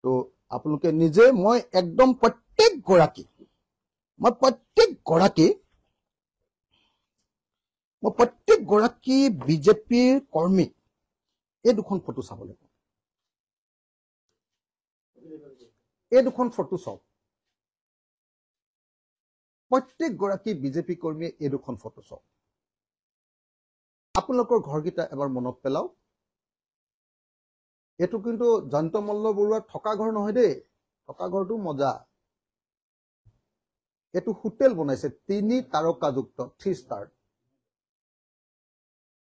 তো আপোনালোকে নিজে মই একদম প্ৰত্যেক গৰাকী বিজেপিৰ কৰ্মীক এই দুখন ফটো চাব লাগিব এই দুখন ফটো চাওক প্ৰত্যেক গৰাকী বিজেপি কৰ্মীয়ে এই দুখন ফটো চাওক আপোনালোকৰ ঘৰকিটা এবাৰ মনত পেলাওক এটো কিন্তু জয়ন্ত মল্ল বৰুৱাৰ থকা ঘৰ নহয় দেই থকা ঘৰটো মজা এটো হোটেল বনাইছে 3 তাৰকাযুক্ত 3 ষ্টাৰ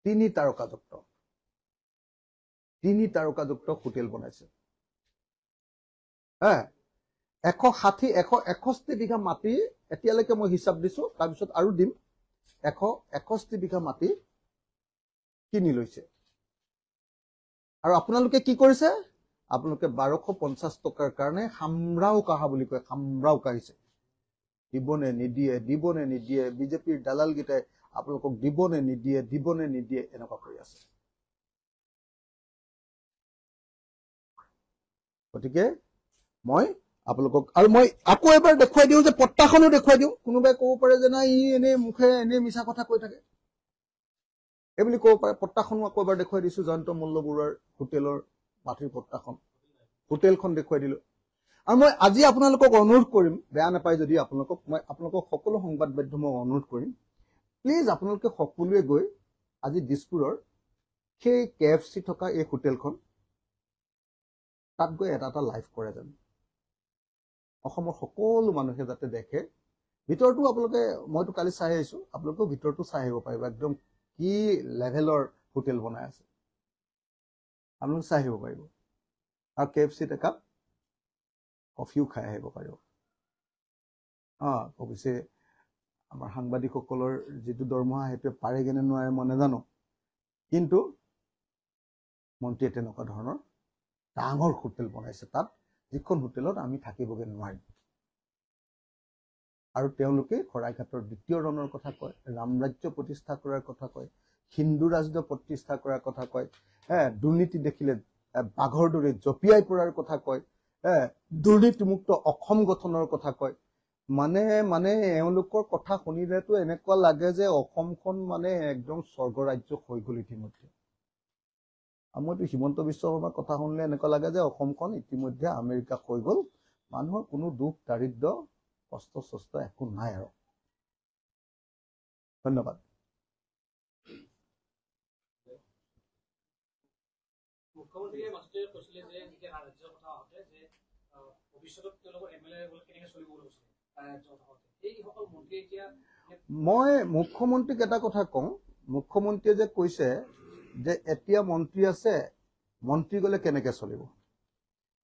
3 তাৰকাযুক্ত হোটেল বনাইছে 161 বিঘা মাটি এতিয়ালৈকে মই হিচাপ দিছো তাৰ পিছত আৰু দিম 161 বিঘা মাটি কিনি লৈছে আৰু আপোনালোকে কি কৰিছে আপোনালোকে 1250 টকাৰ কাৰণে হামৰাও কাহা বুলি কয় হামৰাও কাহিছে দিবনে নিদিয়ে বিজেপিৰ দালাল গিটাই আপোনালোকক দিবনে নিদিয়ে এনেকুৱা কৰি আছে গতিকে মই আপোনালোকক আৰু মই আকৌ এবাৰ দেখুৱাই দিও যে পট্টাখনো দেখুৱাই দিও কোনোবাই ক'ব পাৰে যে না ই এনে মুখে এনে মিছা কথা কৈ থাকে এবলি ক'ব পাৰে পট্টাখনো আকৌ এবাৰ দেখুৱাই দিছো জয়ন্ত মল্ল বৰুৱাৰ হোটেলৰ মাটিৰ পট্টাখন হোটেলখন দেখুৱাই দিলো আৰু মই আজি আপোনালোকক অনুৰোধ কৰিম বেয়া নাপাই যদি আপোনালোকক সকলো সংবাদ মাধ্যমক অনুৰোধ কৰিম প্লিজ আপোনালোকে সকলোৱে গৈ আজি দিছপুৰৰ সেই কেএফসি থকা এই হোটেলখন তাত গৈ এটা লাইভ কৰে যেন অসমৰ সকলো মানুহে যাতে দেখে ভিতৰটো আপোনালোকে মইতো কালি চাই আহিছো আপোনালোকে ভিতৰটো চাই আহিব পাৰিব একদম কি লেভেলৰ হোটেল বনাই আছে আপোনালোকে চাই আহিব পাৰিব আৰু কেএফসিত একাপ কফিও খাই আহিব পাৰিব অৱশ্যে আমাৰ সাংবাদিকসকলৰ যিটো দৰমহা সেইটো পাৰে কেনে নোৱাৰে মই নাজানো কিন্তু মন্ত্ৰীয়ে তেনেকুৱা ধৰণৰ ডাঙৰ হোটেল বনাইছে তাত যিখন হোটেলত আমি থাকিবগে নোৱাৰিম আৰু তেওঁলোকে খৰাইঘাটৰ দ্বিতীয় ৰণৰ কথা কয় ৰামৰাজ্য প্ৰতিষ্ঠা কৰাৰ কথা কয় হিন্দু ৰাজ্য প্ৰতিষ্ঠা কৰাৰ কথা কয় দুৰ্নীতি দেখিলে বাঘৰ দৰে জপিয়াই পৰাৰ কথা কয় দুৰ্নীতিমুক্ত অসম গঠনৰ কথা কয় মানে এওঁলোকৰ কথা শুনিলেতো এনেকুৱা লাগে যে অসমখন মানে একদম স্বৰ্গৰাজ্য হৈ গ'ল ইতিমধ্যে মইতো হিমন্ত বিশ্ব শৰ্মাৰ কথা শুনিলে এনেকুৱা লাগে যে অসমখন ইতিমধ্যে আমেৰিকা হৈ গ'ল মানুহৰ কোনো দুখ দাৰিদ্ৰ কষ্ট সষ্ট একো নাই আৰু ধন্যবাদ মুখ্যমন্ত্ৰীয়ে মাষ্টৰে কৈছিলে যে যেতিয়া ৰাজ্যৰ কথা হতে যে ভৱিষ্যতত তেওঁলোকৰ এমএলএ বোৰ কেনেকৈ চলিব বুলি কৈছিলে ৰাজ্যৰ কথা হতে এই সকল মন্ত্ৰী এতিয়া মই মুখ্যমন্ত্ৰীক এটা কথা কওঁ মুখ্যমন্ত্ৰীয়ে যে কৈছে যে এতিয়া মন্ত্ৰী আছে মন্ত্ৰী গলে কেনেকৈ চলিব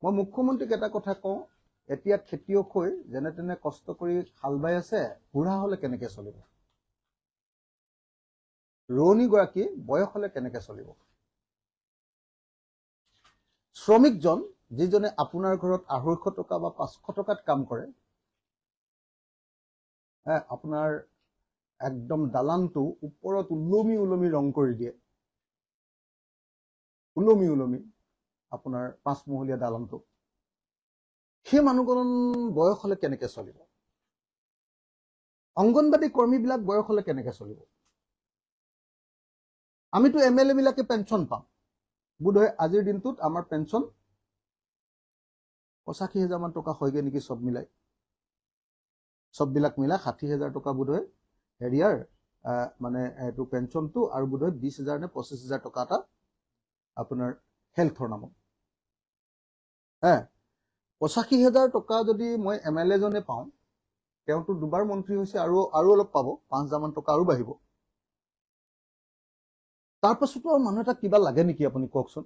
মই মুখ্যমন্ত্ৰীক এটা কথা কওঁ এতিয়া খেতিয়ক হৈ যেনে তেনে কষ্ট কৰি হাল বাই আছে বুঢ়া হলে কেনেকৈ চলিব ৰোৱনী গৰাকী বয়স হলে কেনেকৈ চলিব শ্ৰমিকজন যিজনে আপোনাৰ ঘৰত 250 টকা বা 500 টকাত কাম কৰে আপোনাৰ একদম দালানটো ওপৰত উলমি ৰং কৰি দিয়ে উলমি আপোনাৰ 5 মহলীয়া দালানটো সেই মানুহজন বয়স হলে কেনেকৈ চলিব অংগনবাদী কৰ্মীবিলাক বয়স হলে কেনেকৈ চলিব আমিতো এমএলএ বিলাকে পেনশন পাম বুধহয় আজিৰ দিনটোত আমাৰ পেনশন 85,000 মান টকা হয়গে নেকি সববিলাক মিলাই 60,000 টকা বুধহয় হেৰিয়াৰ মানে এটো পেনশনটো আৰু বুধহয় 20,000 নে 25,000 টকা এটা আপোনাৰ হেলথৰ নামত 85,000 টকা যদি মই এমএলএ জনে পাওঁ তেওঁটো দুবাৰ মন্ত্ৰী হৈছে আৰু অলপ পাব 5,000 মান টকা আৰু বাঢ়িব তাৰ পাছতো মানুহ এটা কিবা লাগে নেকি আপুনি কওকচোন